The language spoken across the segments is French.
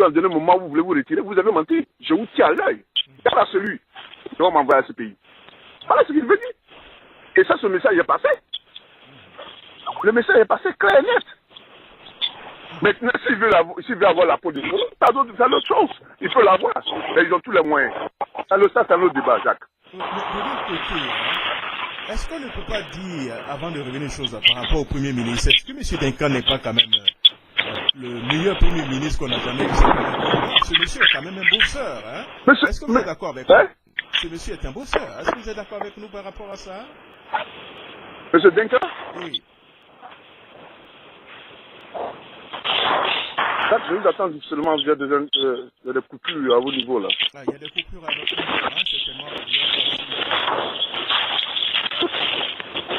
puis en dernier moment, vous voulez vous retirer, vous avez menti. Je vous tiens à l'œil. Regarde à celui qui va m'envoyer à ce pays. Voilà ce qu'il veut dire. Et ça, ce message est passé. Le message est passé clair et net. Maintenant, s'il veut avoir la peau de l'autre, c'est l'autre chose. Il peut l'avoir. Mais ils ont tous les moyens. Ça, c'est un autre débat, Jacques. De l'autre côté, est-ce qu'on ne peut pas dire, avant de revenir aux choses par rapport au Premier ministre, est-ce que M. Denka n'est pas quand même le meilleur Premier ministre qu'on a jamais vu? Ce monsieur est quand même un bosseur. Hein? Est-ce que vous êtes d'accord avec nous? Ce monsieur est un bosseur. Est-ce que vous êtes d'accord avec nous par rapport à ça? Monsieur Denka? Oui. Je vous attends seulement, il y a des coupures à vos niveaux là. Ah, il y a des coupures à votre niveau, hein, certainement.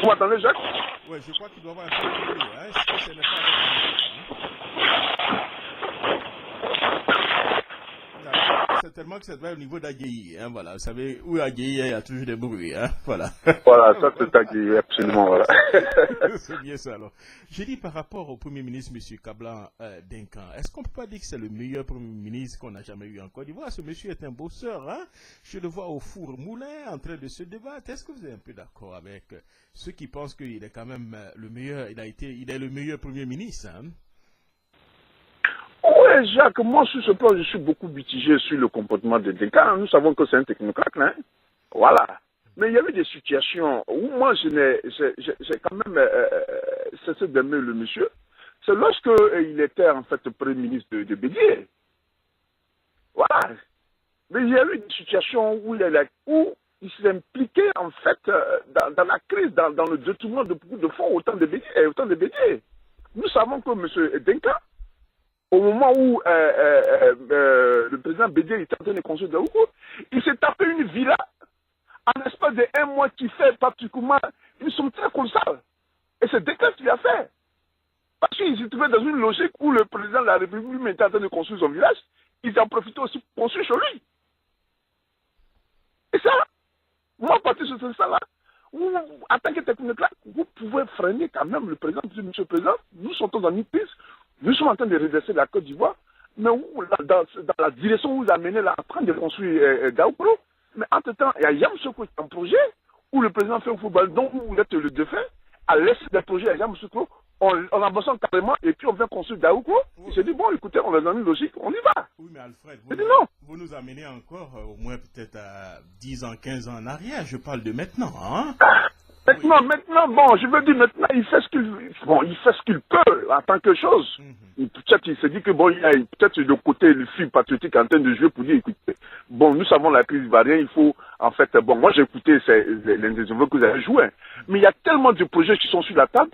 Vous m'entendez, Jacques? Oui, je crois qu'il doit y avoir un peu de bruit. Hein. Est-ce que ce n'est pas avec vous? Certainement que ça doit être au niveau d'Agueyi. Hein, voilà. Vous savez, où Agueyi, il y a toujours des bruits. Hein, voilà. Voilà, ça c'est Agueyi, absolument. Voilà. C'est bien ça alors. J'ai dit par rapport au Premier ministre, M. Kablan Denkan, est-ce qu'on ne peut pas dire que c'est le meilleur Premier ministre qu'on a jamais eu en Côte d'Ivoire? Ce monsieur est un bosseur. Hein? Je le vois au four moulin en train de se débattre. Est-ce que vous êtes un peu d'accord avec ceux qui pensent qu'il est quand même le meilleur, il est le meilleur Premier ministre? Hein? Oui, Jacques, moi sur ce plan, je suis beaucoup mitigé sur le comportement de Denka. Nous savons que c'est un technocrate, hein? Voilà. Mais il y avait des situations où moi, j'ai quand même cessé d'aimer le monsieur. C'est lorsque il était en fait Premier ministre de Bédier. Voilà. Mais il y a eu des situations où il s'est impliqué en fait dans la crise, dans le détournement de beaucoup de fonds au temps de Bédier. Nous savons que M. Denka, au moment où le président Bédier était en train de construire Daouko, il s'est tapé une villa en espace de 1 mois qui fait particulièrement une somme très colossale. Et c'est Denka qui l'a fait. Parce qu'il s'est trouvé dans une logique où le président de la République lui était en train de construire son village, il en profitait aussi pour construire chez lui. Et ça, moi, à partir de ce là en tant que technocrate, vous pouvez freiner quand même le président. Monsieur le Président, nous sommes dans une crise, nous sommes en train de redresser la Côte d'Ivoire, mais dans la direction où vous amenez là, en train de construire Gaoukro, mais entre-temps, il y a Yamoussoukro qui est un projet où le président fait un football, dont vous êtes le défunt, à l'est des projets à Yamoussoukro, on avance carrément et puis on vient construire Daouko. Oui. Il s'est dit, bon, écoutez, on est dans une logique, on y va. Oui, mais Alfred, vous nous amenez encore au moins peut-être à 10 ans, 15 ans en arrière. Je parle de maintenant. Hein? Maintenant, bon, je veux dire, maintenant, il fait ce qu'il peut en tant que chose. Peut-être il s'est dit que, bon, il y a peut-être le côté, le film patriotique en train de jouer pour dire, écoutez, bon, nous savons la crise ivoirienne, il faut, en fait, bon, moi j'ai écouté les interviews que vous avez jouées, mais il y a tellement de projets qui sont sur la table,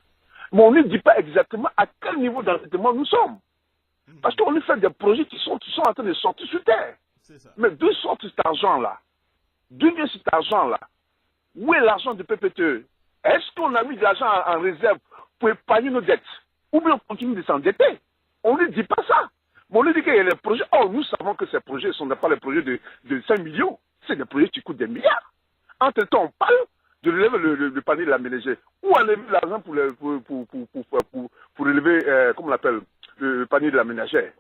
mais on ne dit pas exactement à quel niveau d'endettement nous sommes. Parce qu'on nous fait des projets qui sont en train de sortir sur terre. Mais d'où sort cet argent-là? D'où vient cet argent-là? Où est l'argent de PPTE? Est-ce qu'on a mis de l'argent en réserve pour épargner nos dettes? Ou bien on continue de s'endetter? On ne dit pas ça. Mais on nous dit qu'il y a des projets. Or, nous savons que ces projets ne sont pas les projets de 5 millions. C'est des projets qui coûtent des milliards. Entre-temps, on parle de relever le panier de la ménagère. Où enlever l'argent pour relever, comment on l'appelle, le panier de la ménagère?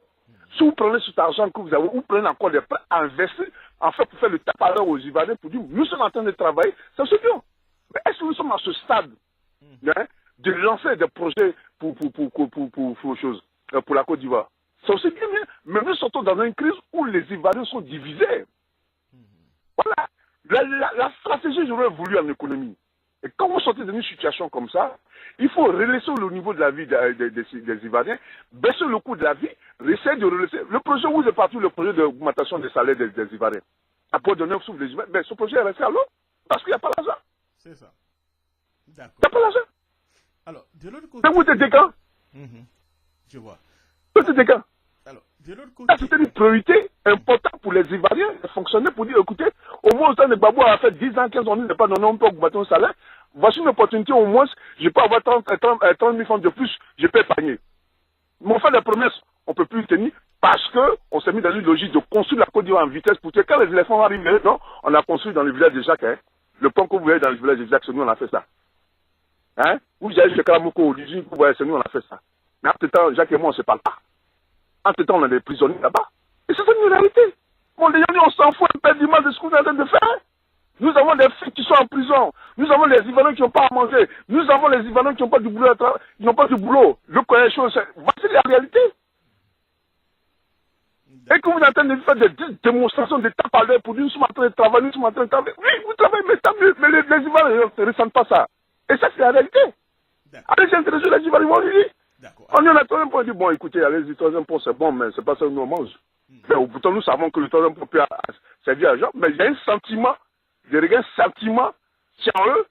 Si vous prenez cet argent que vous avez, vous prenez encore des prêts à investir, en fait, pour faire le tape-à-l'heure aux Ivoiriens, pour dire, nous sommes en train de travailler, ça se fait. Mais est-ce que nous sommes à ce stade de lancer des projets pour la Côte d'Ivoire? C'est aussi bien, mais nous sortons dans une crise où les Ivoiriens sont divisés. Voilà. La stratégie, j'aurais voulu en économie. Et quand vous sortez dans une situation comme ça, il faut relaisser le niveau de la vie des Ivoiriens, baisser le coût de la vie, essayer de relaisser. Le projet où est parti, le projet d'augmentation des salaires des Ivoiriens, après donner un souffle des Ivoiriens, mais ce projet est resté à l'eau parce qu'il n'y a pas l'argent. C'est ça. D'accord. Il n'y a pas l'argent. Alors, de l'autre côté. Mais vous êtes des gars. Je vois. Vous êtes des gars. Alors, de l'autre côté. C'était une priorité importante pour les Ivoiriens de fonctionner pour dire, écoutez, au moins, au temps de Babou a fait 10 ans, 15 ans, on n'est pas donné un peu augmenter un salaire. Voici une opportunité, au moins, je peux avoir 30 000 francs de plus, je peux épargner. Mais on fait des promesses, on ne peut plus tenir parce qu'on s'est mis dans une logique de construire la Côte d'Ivoire en vitesse pour que quand les éléphants arrivent, non, on a construit dans le village de Jacques, hein. Le pont que vous voyez dans le village de Jacques, c'est nous, on a fait ça. Hein? Vous avez chez Kalamoko, l'usine que vous voyez, c'est nous, on a fait ça. Mais entre-temps, Jacques et moi, on ne se parle pas. Entre-temps, on a des prisonniers là-bas. Et c'est une réalité. Bon, les gens, on s'en fout éperdument de ce qu'on est en train de faire. Nous avons des filles qui sont en prison. Nous avons les Ivoiriens qui n'ont pas à manger. Nous avons les Ivoiriens qui n'ont pas du boulot à travailler. Ils n'ont pas de boulot. Je connais les choses. Voici la réalité. Et que vous êtes en train de faire des démonstrations de tape à l'heure pour dire nous sommes en train de travailler, nous sommes en train de travailler. Oui, vous travaillez, mais tant mieux. Mais les Ivoiriens ne ressentent pas ça. Et ça, c'est la réalité. Allez, s'intéresser les Ivoiriens, on lui dit. On y en a troisième point, on dit, bon, écoutez, allez-y, troisième point, c'est bon, mais c'est pas ça que nous on mange. Mais pourtant, nous savons que le troisième point peut servir à gens, mais il y a un sentiment, je regarde un sentiment, c'est en eux,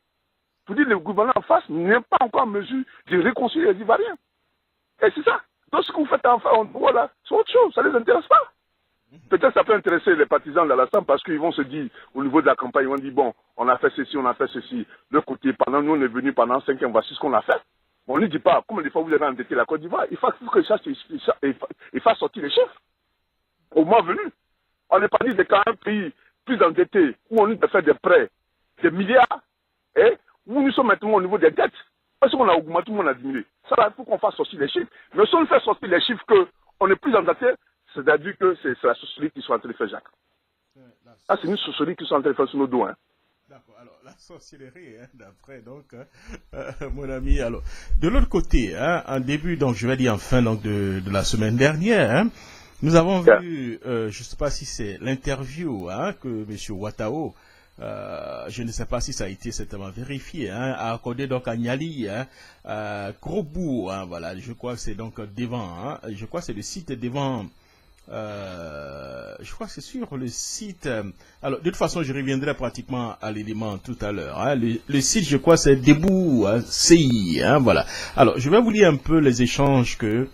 pour dire que le gouvernement en face n'est pas encore en mesure de réconcilier les Ivoiriens. Et c'est ça. Donc, ce que vous faites en face, voilà, c'est autre chose, ça ne les intéresse pas. Peut-être ça peut intéresser les partisans de l'Alassane parce qu'ils vont se dire, au niveau de la campagne, ils vont dire, bon, on a fait ceci, on a fait ceci. Le côté, pendant nous, on est venu pendant 5 ans, voici ce qu'on a fait. On ne dit pas, comme des fois vous avez endetté la Côte d'Ivoire, il faut que ça, il fasse sortir les chefs. Au moment venu. On n'est pas dit de quand un pays plus endetté, où on nous fait des prêts, des milliards, et où nous sommes maintenant au niveau des dettes. Parce qu'on a augmenté, tout le monde a diminué. Ça, il faut qu'on fasse sortir les chiffres. Mais si on fait sortir les chiffres qu'on est plus endetté, c'est-à-dire que c'est la société qui sont en train de faire, Jacques. Ah, c'est une société qui sont en train de faire sur nos dos. Hein. D'accord, alors la sorcellerie, hein, d'après donc, mon ami, alors, de l'autre côté, hein, en début, donc je vais dire en fin donc, de la semaine dernière, hein, nous avons vu, je ne sais pas si c'est l'interview hein, que M. Ouattao, je ne sais pas si ça a été certainement vérifié, hein, a accordé donc à Niali, hein, gros bout, hein, voilà, je crois que c'est donc devant, hein, je crois que c'est le site devant. Je crois que c'est sur le site. Alors, de toute façon, je reviendrai pratiquement à l'élément tout à l'heure. Hein. Le site, je crois, c'est Debout hein, CI. Hein, voilà. Alors, je vais vous lire un peu les échanges que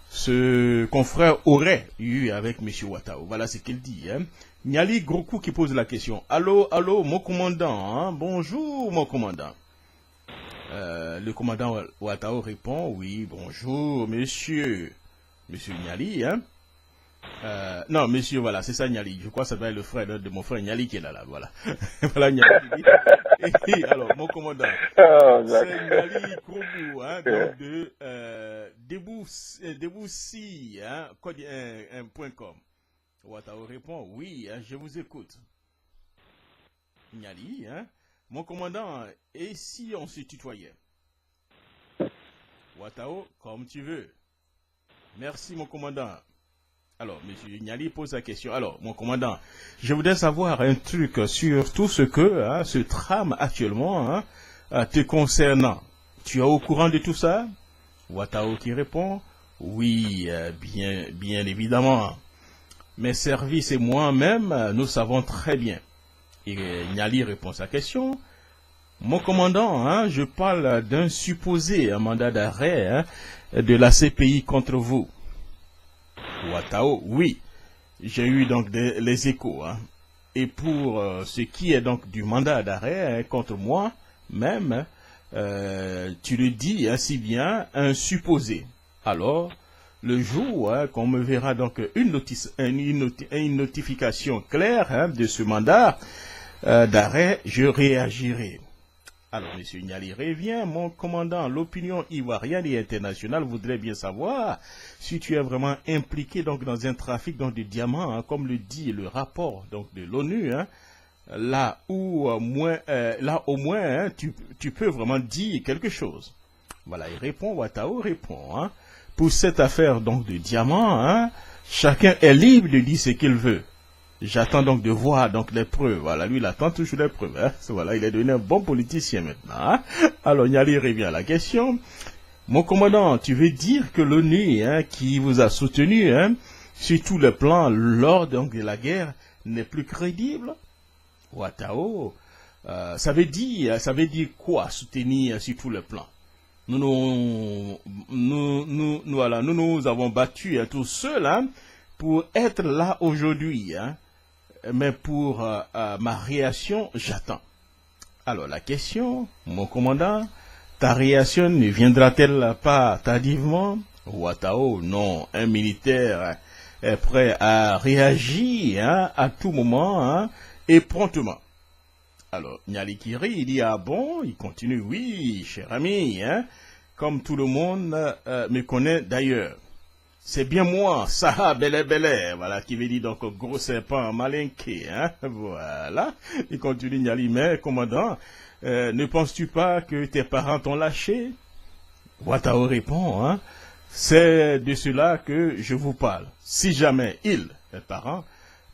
ce confrère aurait eu avec M. Ouattao. Voilà ce qu'il dit. Hein. Niali Grokou qui pose la question. Allô, allô, mon commandant. Hein. Bonjour, mon commandant. Le commandant Ouattao répond. Oui, bonjour, monsieur. Monsieur Niali, hein. Non, monsieur, voilà, c'est ça Niali. Je crois que ça va être le frère de mon frère Niali qui est là, voilà. Voilà Niali. Et alors, mon commandant, c'est Niali Krobou, hein, donc de Deboussi, hein, .com. Ouattao répond, oui, hein, je vous écoute. Niali, hein, mon commandant, et si on se tutoyait? Ouattao, comme tu veux. Merci, mon commandant. Alors, M. Niali pose la question. Alors, mon commandant, je voudrais savoir un truc sur tout ce que hein, se trame actuellement hein, te concernant. Tu es au courant de tout ça? Ouattao qui répond, oui, bien évidemment. Mes services et moi-même, nous savons très bien. Et Niali répond à sa question. Mon commandant, hein, je parle d'un supposé mandat d'arrêt hein, de la CPI contre vous. Ouattao, oui, j'ai eu donc les échos. Hein. Et pour ce qui est donc du mandat d'arrêt hein, contre moi, même, tu le dis ainsi bien, un supposé. Alors, le jour hein, qu'on me verra donc une notification claire hein, de ce mandat d'arrêt, je réagirai. Alors, M. Niali revient, mon commandant, l'opinion ivoirienne et internationale voudrait bien savoir si tu es vraiment impliqué donc, dans un trafic donc, de diamants, hein, comme le dit le rapport donc, de l'ONU, hein, là au moins hein, tu peux vraiment dire quelque chose. Voilà, il répond, Ouattao répond, hein, pour cette affaire donc, de diamants, hein, chacun est libre de dire ce qu'il veut. J'attends donc de voir donc les preuves. Voilà, lui il attend toujours les preuves. Hein. Voilà, il est devenu un bon politicien maintenant. Hein. Alors Niali revient à la question. Mon commandant, tu veux dire que l'ONU hein, qui vous a soutenu hein, sur tous les plans lors donc, de la guerre n'est plus crédible? Ouattao, ça veut dire quoi soutenir sur tous les plans? Nous avons battu hein, tous seuls hein, pour être là aujourd'hui. Hein. Mais pour ma réaction, j'attends. Alors la question, mon commandant, ta réaction ne viendra-t-elle pas tardivement? Ouattao, non, un militaire est prêt à réagir hein, à tout moment hein, et promptement. Alors Niali Kiri, il dit, ah bon, il continue, oui, cher ami, hein, comme tout le monde me connaît d'ailleurs. C'est bien moi, Saha Belé, voilà, qui veut dire donc gros serpent malinqué, hein, voilà. Il continue Niali, mais commandant, ne penses-tu pas que tes parents t'ont lâché? Ouattao répond, hein, c'est de cela que je vous parle. Si jamais ils, les parents,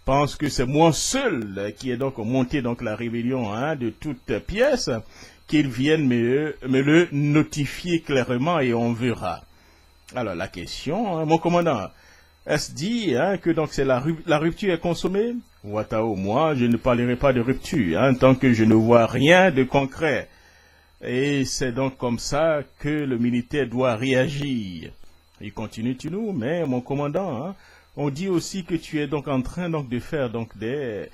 pensent que c'est moi seul qui ai donc monté donc la rébellion, hein, de toutes pièces, qu'ils viennent me le notifier clairement et on verra. Alors la question, hein, mon commandant, est-ce dit, hein, que donc c'est la rupture est consommée? Ouattao, moi, je ne parlerai pas de rupture, hein, tant que je ne vois rien de concret. Et c'est donc comme ça que le militaire doit réagir. Il continue, tu nous, mais mon commandant, hein, on dit aussi que tu es donc en train donc de faire donc des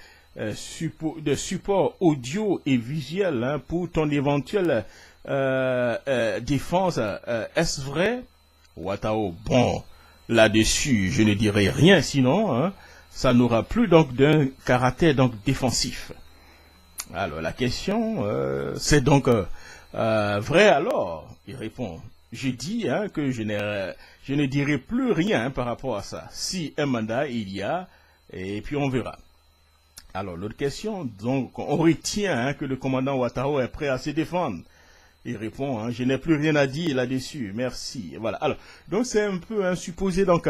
supports audio et visuels, hein, pour ton éventuelle défense. Est-ce vrai? Ouattao, bon, là-dessus, je ne dirai rien, sinon, hein, ça n'aura plus donc d'un caractère donc défensif. Alors la question, c'est donc vrai alors? Il répond, je dis, hein, que je ne dirai plus rien, hein, par rapport à ça. Si un mandat il y a, et puis on verra. Alors l'autre question, donc on retient, hein, que le commandant Ouattao est prêt à se défendre. Il répond, hein, je n'ai plus rien à dire là-dessus, merci. Voilà. Alors, donc c'est un peu un supposé, donc,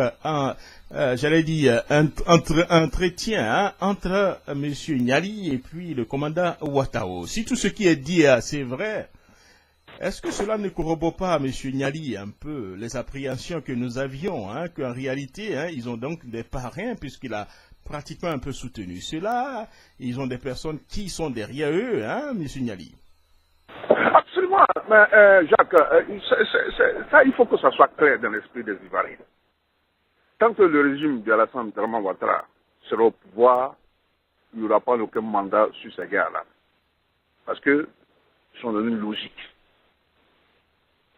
j'allais dire, un entretien, hein, entre M. Niali et puis le commandant Ouattao. Si tout ce qui est dit, c'est vrai, est-ce que cela ne corrobore pas, M. Niali, un peu les appréhensions que nous avions, hein, qu'en réalité, hein, ils ont donc des parrains, puisqu'il a pratiquement un peu soutenu cela, ils ont des personnes qui sont derrière eux, hein, M. Niali? Absolument. Mais Jacques, ça, il faut que ça soit clair dans l'esprit des Ivoiriens. Tant que le régime d'Alassane Dramane Ouattara sera au pouvoir, il n'y aura pas aucun mandat sur ces gars-là. Parce qu'ils sont dans une logique.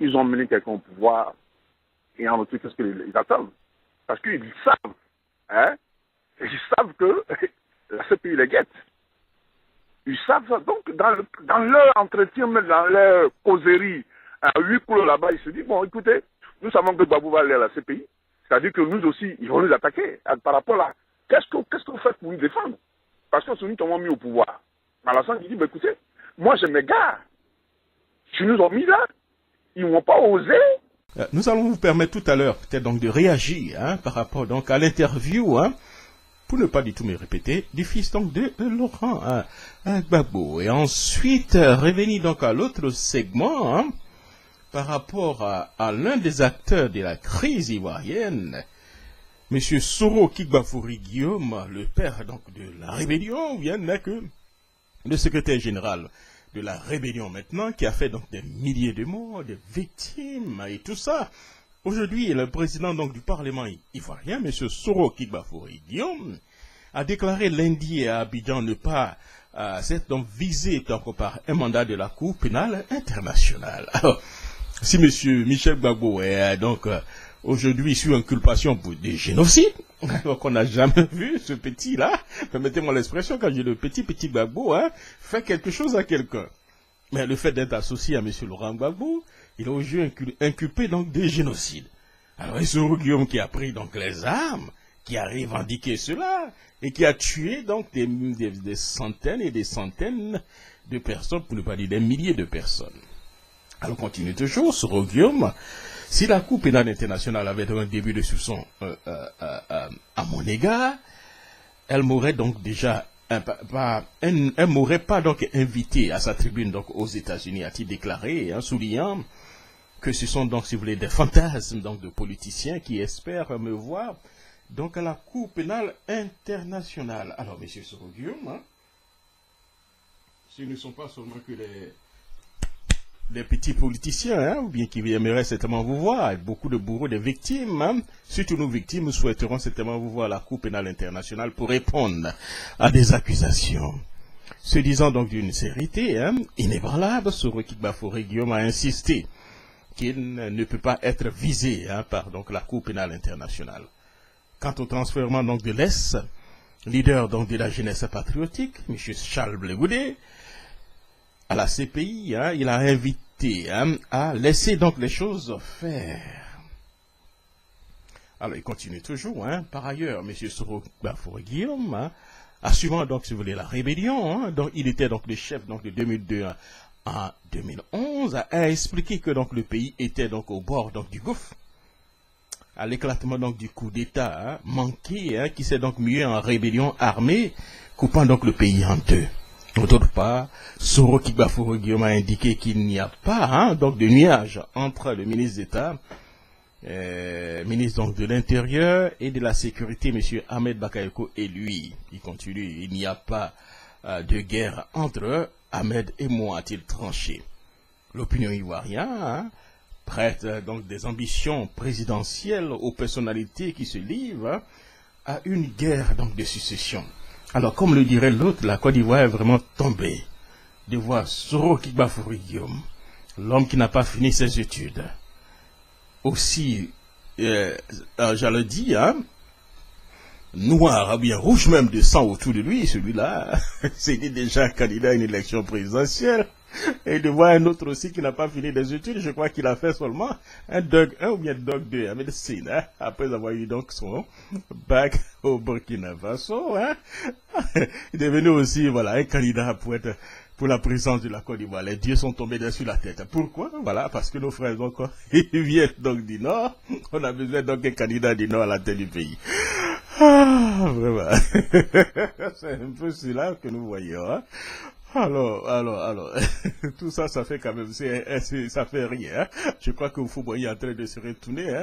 Ils ont mené quelqu'un au pouvoir et en retour, qu'est-ce qu'ils attendent? Parce qu'ils savent, hein, ils savent que la CPI les guette. Ils savent ça. Donc, dans leur entretien, même dans leur causerie, à 8 clos là-bas, ils se disent, bon, écoutez, nous savons que Babou va aller à la CPI. C'est-à-dire que nous aussi, ils vont nous attaquer par rapport à qu'est-ce que vous faites pour nous défendre? Parce que nous t'ont mis au pouvoir. Alassane dit, bah, écoutez, moi j'ai mes gars. Si nous ont mis là, ils n'ont pas osé. Nous allons vous permettre tout à l'heure peut-être donc de réagir, hein, par rapport donc à l'interview, hein, pour ne pas du tout me répéter, du fils donc de Laurent Gbagbo. Et ensuite, revenir donc à l'autre segment, hein, par rapport à l'un des acteurs de la crise ivoirienne, M. Soro Kigbafouri Guillaume, le père donc de la rébellion, vient que le secrétaire général de la rébellion maintenant, qui a fait donc des milliers de morts, des victimes et tout ça. Aujourd'hui, le président donc du Parlement ivoirien, M. Soro Kigbafouri Guillaume, a déclaré lundi à Abidjan ne pas s'être donc visé donc par un mandat de la Cour pénale internationale. Alors, si M. Michel Gbagbo est donc aujourd'hui sur inculpation pour des génocides, donc on n'a jamais vu ce petit-là, permettez-moi l'expression, quand j'ai le petit Gbagbo, hein, fait quelque chose à quelqu'un. Mais le fait d'être associé à M. Laurent Gbagbo, il a aujourd'hui inculpé donc des génocides. Alors, c'est Guillaume qui a pris donc les armes, qui a revendiqué cela, et qui a tué donc des centaines et des centaines de personnes, pour ne pas dire des milliers de personnes. Alors, on continue toujours sur Guillaume. Si la Cour pénale internationale avait un début de soupçon à mon égard, elle m'aurait donc déjà elle m'aurait pas donc invité à sa tribune donc aux États-Unis, a-t-il déclaré, hein, soulignant que ce sont donc, si vous voulez, des fantasmes donc de politiciens qui espèrent me voir donc à la Cour pénale internationale. Alors, monsieur Soro Guillaume, hein, ce ne sont pas seulement que les petits politiciens, hein, ou bien qui aimeraient certainement vous voir, beaucoup de bourreaux, des victimes, hein, surtout nos victimes, nous souhaiterons certainement vous voir à la Cour pénale internationale pour répondre à des accusations. Se disant donc d'une sérénité, hein, inébranlable, Soro Kigbafouri Guillaume a insisté qu'il ne peut pas être visé, hein, par donc la Cour pénale internationale. Quant au transfèrement donc de l'Est, leader donc de la jeunesse patriotique, M. Charles Blé Goudé, à la CPI, hein, il a invité, hein, à laisser donc les choses faire. Alors, il continue toujours. Par ailleurs, M. Soro Guillaume, assumant donc, si vous voulez, la rébellion, donc il était donc le chef donc, de 2002 à 2011, a expliqué que donc le pays était donc au bord donc, du gouffre, à l'éclatement donc du coup d'État manqué, qui s'est donc mué en rébellion armée, coupant donc le pays en deux. D'autre part, Soro Guillaume a indiqué qu'il n'y a pas donc de nuage entre le ministre d'État, ministre donc de l'Intérieur et de la Sécurité, M. Ahmed Bakayoko, et lui. Il continue, il n'y a pas de guerre entre Ahmed et moi, a-t-il tranché. L'opinion ivoirienne prête donc des ambitions présidentielles aux personnalités qui se livrent à une guerre donc de succession. Alors, comme le dirait l'autre, la Côte d'Ivoire est vraiment tombée de voir Soro Guillaume, l'homme qui n'a pas fini ses études, aussi, j'allais dire, noir, bien rouge même de sang autour de lui, celui-là, c'était déjà candidat à une élection présidentielle. Et de voir un autre aussi qui n'a pas fini des études, je crois qu'il a fait seulement un Doc 1 ou bien Doc 2 à médecine, après avoir eu donc son bac au Burkina Faso. Il est devenu aussi, voilà, un candidat pour la présidence de la Côte d'Ivoire. Les dieux sont tombés dessus la tête. Pourquoi? Voilà, parce que nos frères donc, ils viennent donc du Nord. On a besoin donc d'un candidat du Nord à la tête du pays. Vraiment. C'est un peu cela que nous voyons. Alors, tout ça, ça fait quand même, ça fait rien. Je crois que Fouboy est en train de se retourner,